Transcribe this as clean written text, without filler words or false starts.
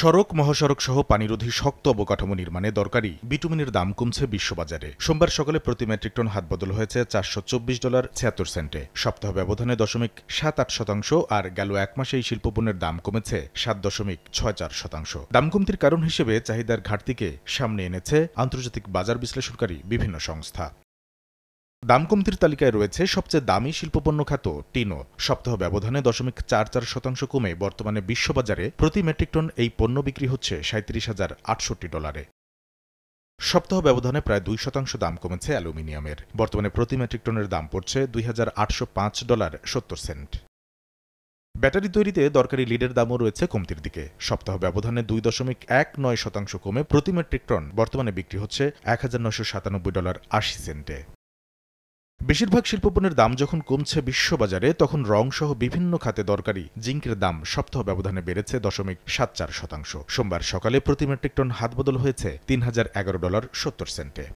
সড়ক, মহাসড়ক সহ পানিরোধী শক্ত অবকাঠামো নির্মাণে দরকারি বিটুমিনের দাম কমছে বিশ্ববাজারে। সোমবার সকালে প্রতি মেট্রিক টন হাতবদল হয়েছে $424.76। সপ্তাহ ব্যবধানে 0.78%, আর গেল এক মাসে এই শিল্পপণ্যের দাম কমেছে 7.64%। দাম কমতির কারণ হিসেবে চাহিদার ঘাটতিকে সামনে এনেছে আন্তর্জাতিক বাজার বিশ্লেষণকারী বিভিন্ন সংস্থা। দাম কমতির তালিকায় রয়েছে সবচেয়ে দামি শিল্পপণ্য খাত টিনও। সপ্তাহ ব্যবধানে 0.44% কমে বর্তমানে বিশ্ববাজারে প্রতি মেট্রিক টন এই পণ্য বিক্রি হচ্ছে $37,068। সপ্তাহ ব্যবধানে প্রায় 2% দাম কমেছে অ্যালুমিনিয়ামের। বর্তমানে প্রতি মেট্রিক টনের দাম পড়ছে $2,805.70। ব্যাটারি তৈরিতে দরকারি লিডের দামও রয়েছে কমতির দিকে। সপ্তাহ ব্যবধানে 2.19% কমে প্রতি মেট্রিক টন বর্তমানে বিক্রি হচ্ছে $1,997.80। বেশিরভাগ শিল্পপণ্যের দাম যখন কমছে বিশ্ববাজারে, তখন রংসহ বিভিন্ন খাতে দরকারি জিঙ্কের দাম সপ্তাহ ব্যবধানে বেড়েছে 0.74%। সোমবার সকালে প্রতি মেট্রিক টন হাতবদল হয়েছে $3,011.70।